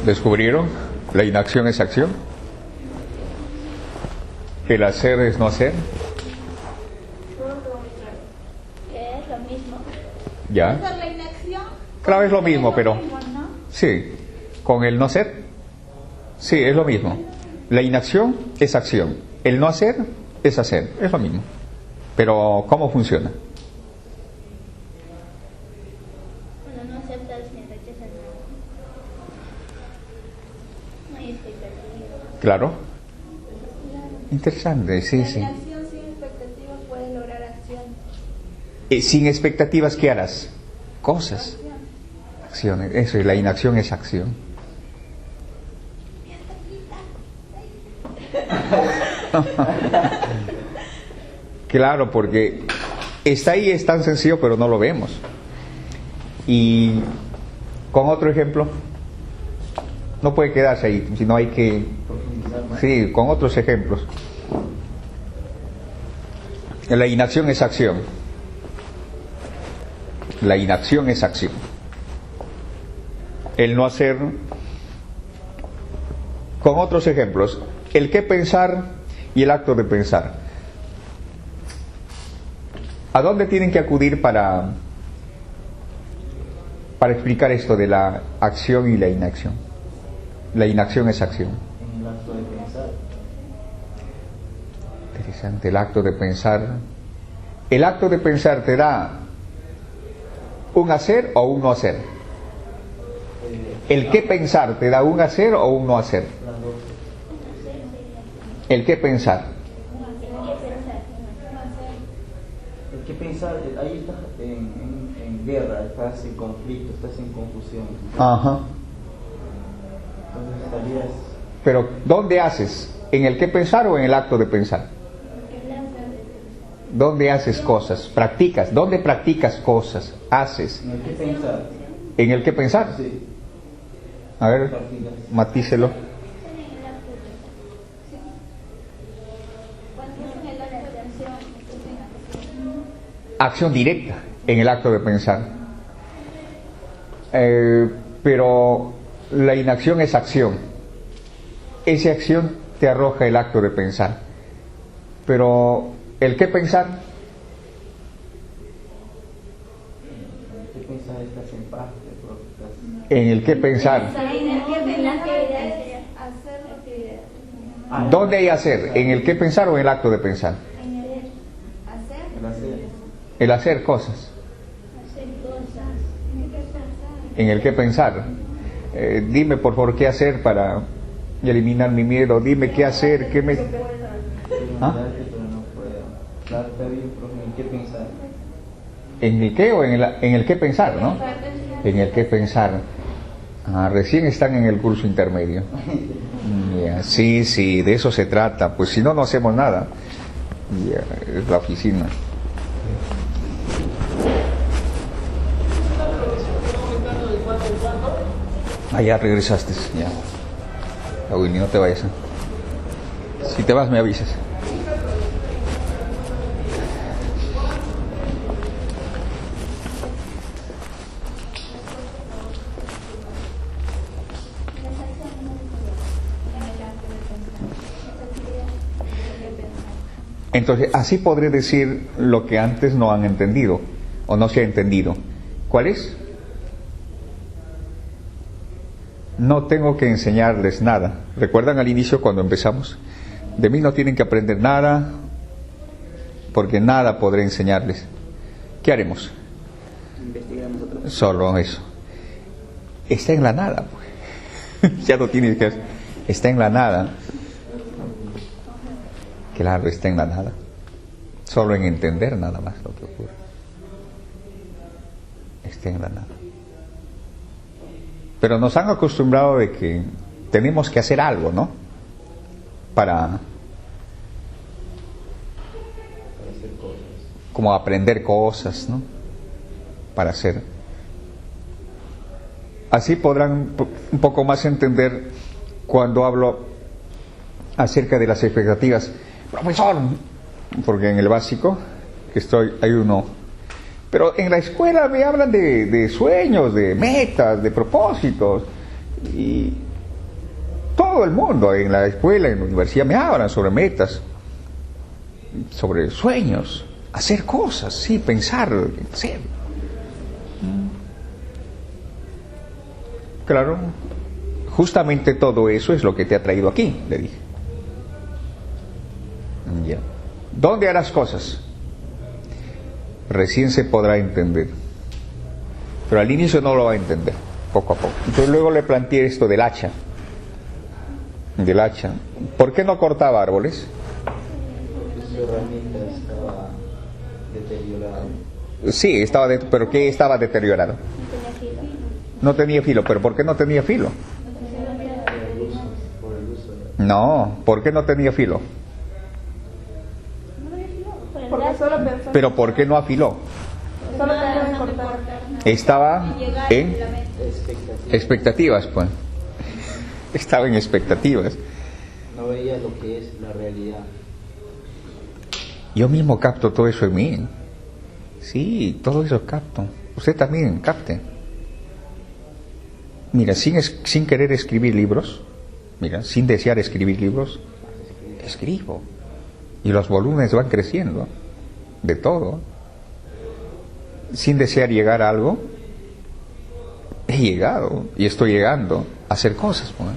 ¿Descubrieron? La inacción es acción. El hacer es no hacer. Que es lo mismo. ¿Ya? Esa es la inacción. Claro, es lo mismo, pero... mismo, ¿no? Sí, con el no ser. Sí, es lo mismo. La inacción es acción. El no hacer es hacer. Es lo mismo. Pero, ¿cómo funciona? Cuando no aceptas ni rechazas nada. No hay expectativa. Claro. Interesante, sí, La sí. inacción sin expectativas puede lograr acción. Sin expectativas, ¿qué harás? Cosas. Acciones. Eso, y la inacción es acción. Claro, porque está ahí, es tan sencillo, pero no lo vemos. Y con otro ejemplo, no puede quedarse ahí, sino hay que... Sí, con otros ejemplos. La inacción es acción. La inacción es acción. El no hacer... Con otros ejemplos, el qué pensar y el acto de pensar. ¿A dónde tienen que acudir para explicar esto de la acción y la inacción? La inacción es acción. En el acto de pensar. Interesante, el acto de pensar. ¿El acto de pensar te da un hacer o un no hacer? ¿El qué pensar te da un hacer o un no hacer? Las dos. ¿El qué pensar? El que pensar, ahí estás en guerra, estás en conflicto, estás en confusión. Ajá. Entonces estarías... Pero ¿dónde haces? ¿En el qué pensar o en el acto de pensar? ¿Dónde haces cosas? ¿Practicas? ¿Dónde practicas cosas? ¿Haces? En el que pensar. ¿En el qué pensar? Sí. A ver, Practicas. matícelo. Acción directa en el acto de pensar. Pero la inacción es acción. Esa acción te arroja el acto de pensar. Pero el qué pensar, En el que pensar estás en paz, te preocupas. en el qué pensar. Hacer actividad. ¿Dónde hay hacer? ¿En el qué pensar o en el acto de pensar? En el hacer. El hacer. El hacer cosas. En el qué pensar. Dime por favor qué hacer para eliminar mi miedo. Dime qué hacer, qué me... Quiero ¿Ah? mirarte, pero no puedo. Claro, está bien, pero en qué pensar. ¿En el qué o en el qué pensar, no? En el qué pensar. Ah, recién están en el curso intermedio. Ya, sí, sí, de eso se trata. Pues si no, no hacemos nada. Ya, es la oficina. Ah, ya regresaste. Ya. Ah, Willy, no te vayas. ¿Eh? Si te vas, me avisas. Entonces, así podré decir lo que antes no han entendido o no se ha entendido. ¿Cuál es? No tengo que enseñarles nada. ¿Recuerdan al inicio cuando empezamos? De mí no tienen que aprender nada porque nada podré enseñarles. ¿Qué haremos? Investigar nosotros. Solo eso. Está en la nada. Pues. Ya no tienes que... Está en la nada. Claro, está en la nada. Solo en entender nada más lo que ocurre. Está en la nada. Pero nos han acostumbrado de que tenemos que hacer algo, ¿no? Para hacer cosas. como aprender cosas, ¿no? Para hacer. Así podrán un poco más entender cuando hablo acerca de las expectativas. Profesor, porque en el básico que estoy hay uno, pero en la escuela me hablan de sueños, de metas, de propósitos, y todo el mundo, en la escuela, en la universidad, me hablan sobre metas, sobre sueños, hacer cosas, sí, pensar, hacer. Claro, justamente todo eso es lo que te ha traído aquí, le dije. Ya. ¿Dónde harás cosas? Recién se podrá entender. Pero al inicio no lo va a entender, poco a poco. Entonces luego le planteé esto del hacha. Del hacha. ¿Por qué no cortaba árboles? Porque su herramienta estaba deteriorada. Sí, pero ¿qué estaba deteriorado? No tenía filo, pero ¿por qué no tenía filo? Por el uso. No, ¿por qué no tenía filo? Porque solo pensó. Pero ¿por qué no afiló? Solo pensó en cortar. Estaba en Expectativa. expectativas, pues. Estaba en expectativas. No veía lo que es la realidad. Yo mismo capto todo eso en mí. Sí, todo eso capto. Usted también capte. Mira, sin querer escribir libros, mira, sin desear escribir libros, escribo. Y los volúmenes van creciendo, de todo. Sin desear llegar a algo, he llegado y estoy llegando a hacer cosas, pues.